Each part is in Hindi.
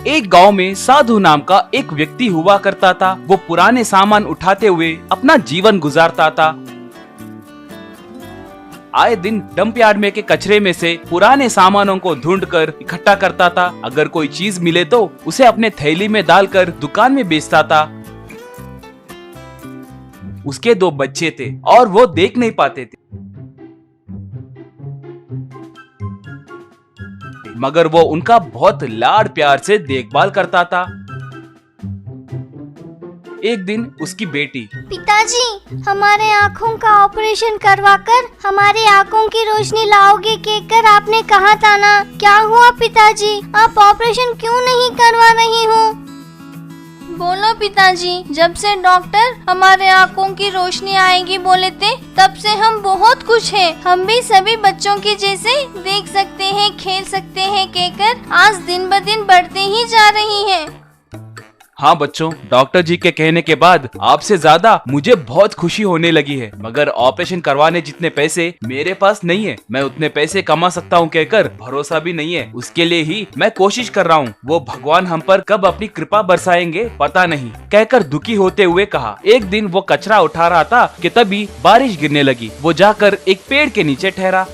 एक गांव में साधु नाम का एक व्यक्ति हुआ करता था। वो पुराने सामान उठाते हुए अपना जीवन गुजारता था। आए दिन डंप यार्ड में के कचरे में से पुराने सामानों को ढूंढकर इकट्ठा करता था। अगर कोई चीज मिले तो उसे अपने थैली में डालकर दुकान में बेचता था। उसके 2 बच्चे थे और वो देख नहीं पाते थे, मगर वो उनका बहुत लाड प्यार से देखभाल करता था। एक दिन उसकी बेटी, पिताजी, हमारे आँखों का ऑपरेशन करवाकर हमारी आँखों की रोशनी लाओगे कहकर आपने कहा था ना, क्या हुआ पिताजी? आप ऑपरेशन क्यों नहीं करवा रही हो? बोलो पिताजी, जब से डॉक्टर हमारे आँखों की रोशनी आएगी बोले थे, तब से हम बहुत खुश हैं। हम भी सभी बच्चों के जैसे देख सकते हैं, खेल सकते हैं कहकर आज दिन ब दिन बढ़ते ही जा रही हैं। हाँ बच्चों, डॉक्टर जी के कहने के बाद आपसे ज्यादा मुझे बहुत खुशी होने लगी है, मगर ऑपरेशन करवाने जितने पैसे मेरे पास नहीं है। मैं उतने पैसे कमा सकता हूँ कहकर भरोसा भी नहीं है। उसके लिए ही मैं कोशिश कर रहा हूँ। वो भगवान हम पर कब अपनी कृपा बरसाएंगे पता नहीं, कहकर दुखी होते हुए कहा। एक दिन वो कचरा उठा रहा था कि तभी बारिश गिरने लगी। वो जाकर एक पेड़ के नीचे ठहरा।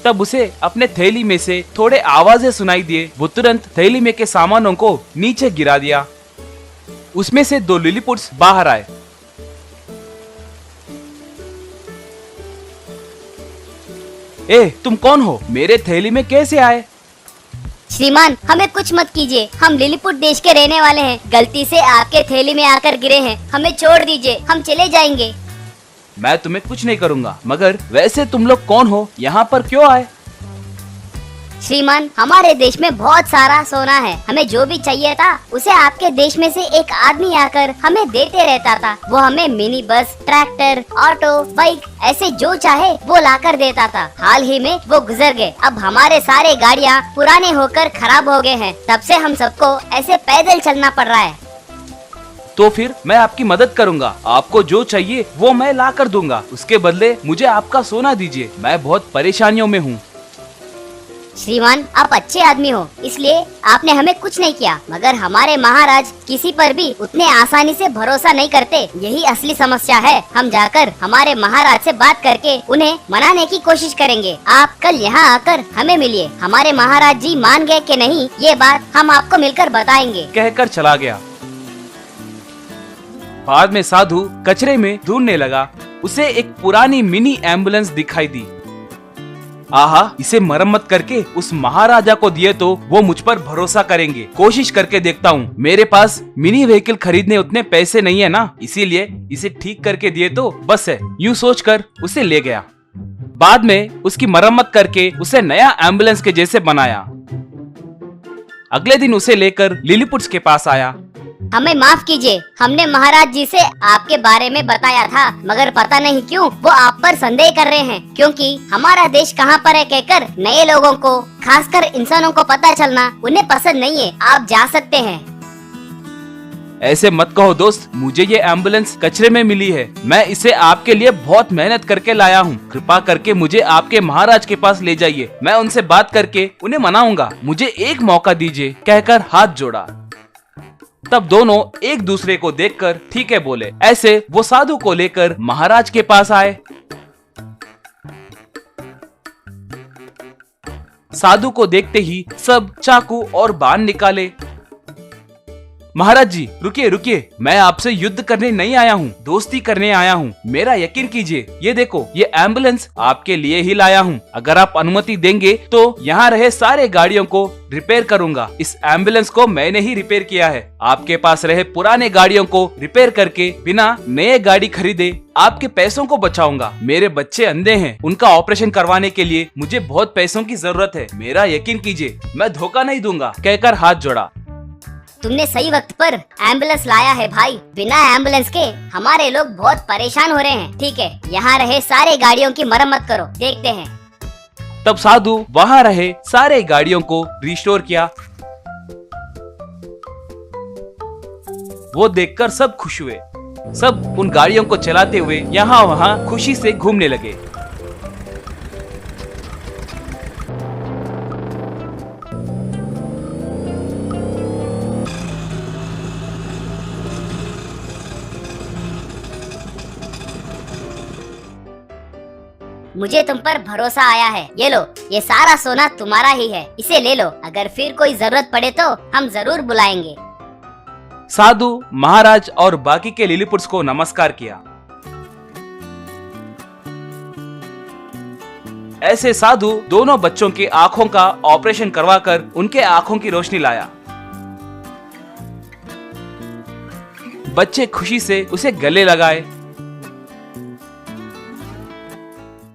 तब उसे अपने थैली में से थोड़े आवाजें सुनाई दिए। वो तुरंत थैली में के सामानों को नीचे गिरा दिया। उसमें से 2 लिलीपुट्स बाहर आए। ए, तुम कौन हो? मेरे थैली में कैसे आए? श्रीमान, हमें कुछ मत कीजिए। हम लिलीपुट देश के रहने वाले हैं। गलती से आपके थैली में आकर गिरे हैं। हमें छोड़ दीजिए, हम चले जाएंगे। मैं तुम्हें कुछ नहीं करूँगा, मगर वैसे तुम लोग कौन हो? यहाँ पर क्यों आए? श्रीमान, हमारे देश में बहुत सारा सोना है। हमें जो भी चाहिए था उसे आपके देश में से एक आदमी आकर हमें देते रहता था। वो हमें mini bus, tractor, auto, bike ऐसे जो चाहे वो लाकर देता था। हाल ही में वो गुजर गए। अब हमारे सारे गाड़ियाँ पुराने होकर खराब हो गए हैं। तब से हम सबको ऐसे पैदल चलना पड़ रहा है। तो फिर मैं आपकी मदद करूंगा। आपको जो चाहिए वो मैं ला कर दूंगा। उसके बदले मुझे आपका सोना दीजिए। मैं बहुत परेशानियों में हूँ। श्रीमान, आप अच्छे आदमी हो, इसलिए आपने हमें कुछ नहीं किया, मगर हमारे महाराज किसी पर भी उतने आसानी से भरोसा नहीं करते। यही असली समस्या है। हम जाकर हमारे महाराज से बात करके उन्हें मनाने की कोशिश करेंगे। आप कल यहाँ आकर हमें मिलिए। हमारे महाराज जी मान गए कि नहीं, ये बात हम आपको मिलकर बताएंगे, कहकर चला गया। बाद में साधु कचरे में ढूंढने लगा। उसे एक पुरानी मिनी एम्बुलेंस दिखाई दी। आहा, इसे मरम्मत करके उस महाराजा को दिए तो वो मुझ पर भरोसा करेंगे। कोशिश करके देखता हूँ। मेरे पास मिनी व्हीकल खरीदने उतने पैसे नहीं है ना, इसीलिए इसे ठीक करके दिए तो बस है। यूँ सोचकर उसे ले गया। बाद में उसकी मरम्मत करके उसे नया एम्बुलेंस के जैसे बनाया। अगले दिन उसे लेकर लिलीपुट्स के पास आया। हमें माफ कीजिए, हमने महाराज जी से आपके बारे में बताया था, मगर पता नहीं क्यों वो आप पर संदेह कर रहे हैं, क्योंकि हमारा देश कहाँ पर है कहकर नए लोगों को, खासकर इंसानों को पता चलना उन्हें पसंद नहीं है। आप जा सकते हैं। ऐसे मत कहो दोस्त, मुझे ये एम्बुलेंस कचरे में मिली है। मैं इसे आपके लिए बहुत मेहनत करके लाया हूँ। कृपा करके मुझे आपके महाराज के पास ले जाइए। मैं उनसे बात करके उन्हें मनाऊंगा। मुझे एक मौका दीजिए, कहकर हाथ जोड़ा। तब दोनों एक दूसरे को देखकर ठीक है बोले। ऐसे वो साधु को लेकर महाराज के पास आए। साधु को देखते ही सब चाकू और बाण निकाले। महाराज जी, रुकिए रुकिए, मैं आपसे युद्ध करने नहीं आया हूँ, दोस्ती करने आया हूँ। मेरा यकीन कीजिए, ये देखो, ये एम्बुलेंस आपके लिए ही लाया हूँ। अगर आप अनुमति देंगे तो यहाँ रहे सारे गाड़ियों को रिपेयर करूंगा। इस एम्बुलेंस को मैंने ही रिपेयर किया है। आपके पास रहे पुराने गाड़ियों को रिपेयर करके बिना नए गाड़ी खरीदे आपके पैसों को बचाऊंगा। मेरे बच्चे अंधे हैं, उनका ऑपरेशन करवाने के लिए मुझे बहुत पैसों की जरूरत है। मेरा यकीन कीजिए, मैं धोखा नहीं दूंगा, कहकर हाथ जोड़ा। तुमने सही वक्त पर एम्बुलेंस लाया है भाई। बिना एम्बुलेंस के हमारे लोग बहुत परेशान हो रहे हैं। ठीक है, यहाँ रहे सारे गाड़ियों की मरम्मत करो, देखते हैं। तब साधु वहाँ रहे सारे गाड़ियों को रिस्टोर किया। वो देखकर सब खुश हुए। सब उन गाड़ियों को चलाते हुए यहाँ वहाँ खुशी से घूमने लगे। मुझे तुम पर भरोसा आया है। ये लो, ये सारा सोना तुम्हारा ही है, इसे ले लो। अगर फिर कोई जरूरत पड़े तो हम जरूर बुलाएंगे। साधु महाराज और बाकी के लिलीपुट्स को नमस्कार किया। ऐसे साधु दोनों बच्चों के आंखों का ऑपरेशन करवाकर उनके आंखों की रोशनी लाया। बच्चे खुशी से उसे गले लगाए